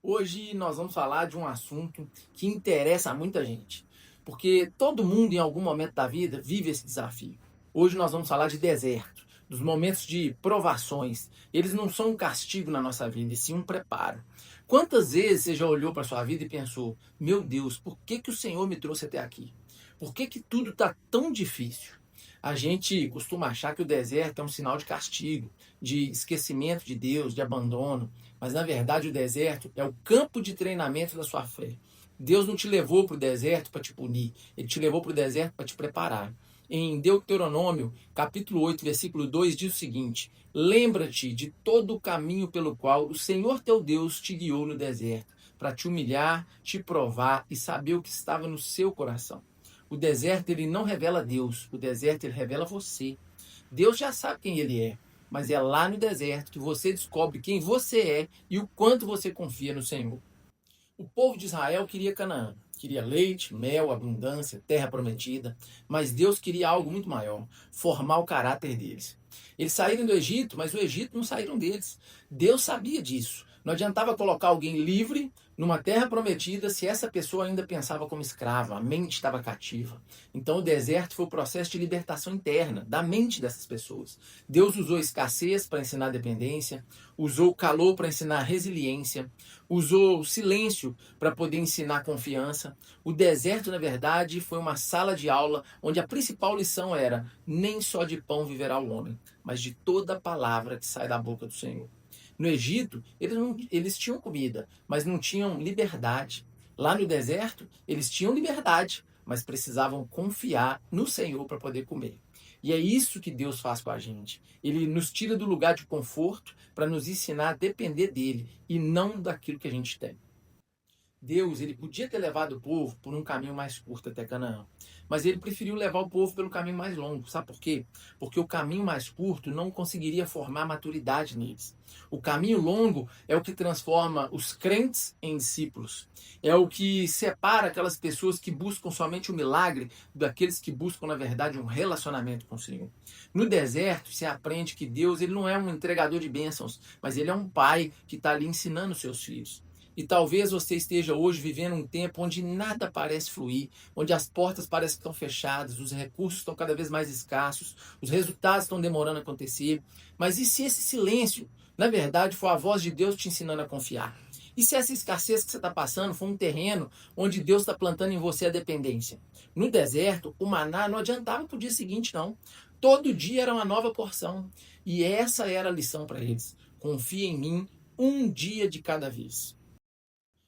Hoje nós vamos falar de um assunto que interessa a muita gente, porque todo mundo em algum momento da vida vive esse desafio. Hoje nós vamos falar de deserto, dos momentos de provações. Eles não são um castigo na nossa vida, e sim um preparo. Quantas vezes você já olhou para a sua vida e pensou: meu Deus, por que que o Senhor me trouxe até aqui? Por que que tudo está tão difícil? A gente costuma achar que o deserto é um sinal de castigo, de esquecimento de Deus, de abandono. Mas na verdade o deserto é o campo de treinamento da sua fé. Deus não te levou para o deserto para te punir, Ele te levou para o deserto para te preparar. Em Deuteronômio, capítulo 8, versículo 2, diz o seguinte: lembra-te de todo o caminho pelo qual o Senhor teu Deus te guiou no deserto, para te humilhar, te provar e saber o que estava no seu coração. O deserto ele não revela Deus, o deserto ele revela você. Deus já sabe quem ele é, mas é lá no deserto que você descobre quem você é e o quanto você confia no Senhor. O povo de Israel queria Canaã, queria leite, mel, abundância, terra prometida, mas Deus queria algo muito maior, formar o caráter deles. Eles saíram do Egito, mas o Egito não saíram deles. Deus sabia disso. Não adiantava colocar alguém livre numa terra prometida se essa pessoa ainda pensava como escrava, a mente estava cativa. Então o deserto foi o processo de libertação interna da mente dessas pessoas. Deus usou escassez para ensinar dependência, usou calor para ensinar resiliência, usou o silêncio para poder ensinar confiança. O deserto, na verdade, foi uma sala de aula onde a principal lição era: nem só de pão viverá o homem, mas de toda palavra que sai da boca do Senhor. No Egito, eles tinham comida, mas não tinham liberdade. Lá no deserto, eles tinham liberdade, mas precisavam confiar no Senhor para poder comer. E é isso que Deus faz com a gente. Ele nos tira do lugar de conforto para nos ensinar a depender dele e não daquilo que a gente tem. Deus, ele podia ter levado o povo por um caminho mais curto até Canaã, mas ele preferiu levar o povo pelo caminho mais longo. Sabe por quê? Porque o caminho mais curto não conseguiria formar maturidade neles. O caminho longo é o que transforma os crentes em discípulos. É o que separa aquelas pessoas que buscam somente o milagre daqueles que buscam, na verdade, um relacionamento com o Senhor. No deserto, você aprende que Deus ele não é um entregador de bênçãos, mas ele é um pai que está ali ensinando seus filhos. E talvez você esteja hoje vivendo um tempo onde nada parece fluir, onde as portas parecem que estão fechadas, os recursos estão cada vez mais escassos, os resultados estão demorando a acontecer. Mas e se esse silêncio, na verdade, for a voz de Deus te ensinando a confiar? E se essa escassez que você está passando for um terreno onde Deus está plantando em você a dependência? No deserto, o maná não adiantava para o dia seguinte, não. Todo dia era uma nova porção. E essa era a lição para eles. Confia em mim um dia de cada vez.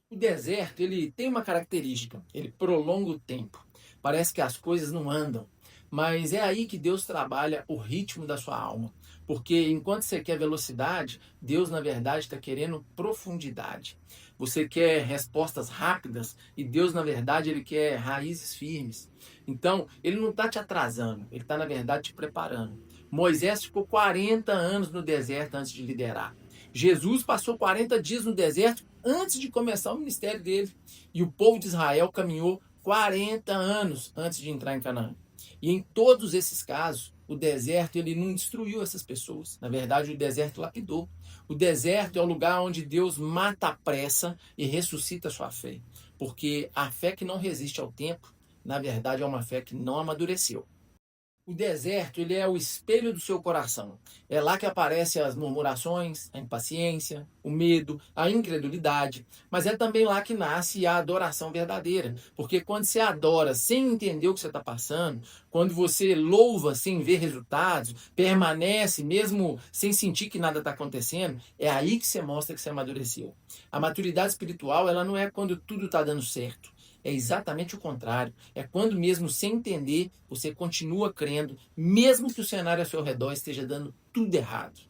O deserto, ele tem uma característica, ele prolonga o tempo. Parece que as coisas não andam, mas é aí que Deus trabalha o ritmo da sua alma. Porque enquanto você quer velocidade, Deus na verdade está querendo profundidade. Você quer respostas rápidas e Deus na verdade ele quer raízes firmes. Então, ele não está te atrasando, ele está na verdade te preparando. Moisés ficou 40 anos no deserto antes de liderar. Jesus passou 40 dias no deserto antes de começar o ministério dele. E o povo de Israel caminhou 40 anos antes de entrar em Canaã. E em todos esses casos, o deserto ele não destruiu essas pessoas. Na verdade, o deserto lapidou. O deserto é o lugar onde Deus mata a pressa e ressuscita a sua fé. Porque a fé que não resiste ao tempo, na verdade, é uma fé que não amadureceu. O deserto, ele é o espelho do seu coração. É lá que aparecem as murmurações, a impaciência, o medo, a incredulidade. Mas é também lá que nasce a adoração verdadeira. Porque quando você adora sem entender o que você está passando, quando você louva sem ver resultados, permanece mesmo sem sentir que nada está acontecendo, é aí que você mostra que você amadureceu. A maturidade espiritual, ela não é quando tudo está dando certo. É exatamente o contrário. É quando mesmo sem entender, você continua crendo, mesmo que o cenário ao seu redor esteja dando tudo errado.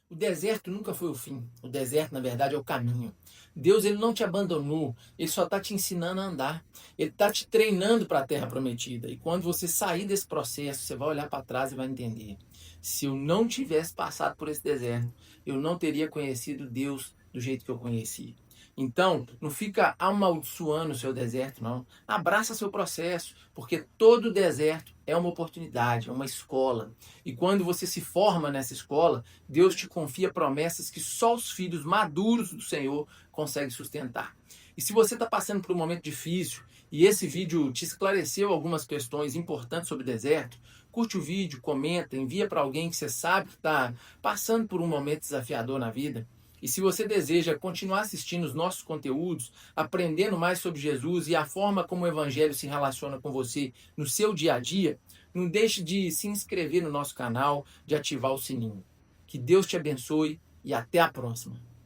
O deserto nunca foi o fim. O deserto, na verdade, é o caminho. Deus ele não te abandonou, ele só está te ensinando a andar. Ele está te treinando para a terra prometida. E quando você sair desse processo, você vai olhar para trás e vai entender. Se eu não tivesse passado por esse deserto, eu não teria conhecido Deus do jeito que eu conheci. Então, não fica amaldiçoando o seu deserto, não. Abraça seu processo, porque todo deserto é uma oportunidade, é uma escola. E quando você se forma nessa escola, Deus te confia promessas que só os filhos maduros do Senhor conseguem sustentar. E se você está passando por um momento difícil e esse vídeo te esclareceu algumas questões importantes sobre deserto, curte o vídeo, comenta, envia para alguém que você sabe que está passando por um momento desafiador na vida. E se você deseja continuar assistindo os nossos conteúdos, aprendendo mais sobre Jesus e a forma como o Evangelho se relaciona com você no seu dia a dia, não deixe de se inscrever no nosso canal, de ativar o sininho. Que Deus te abençoe e até a próxima.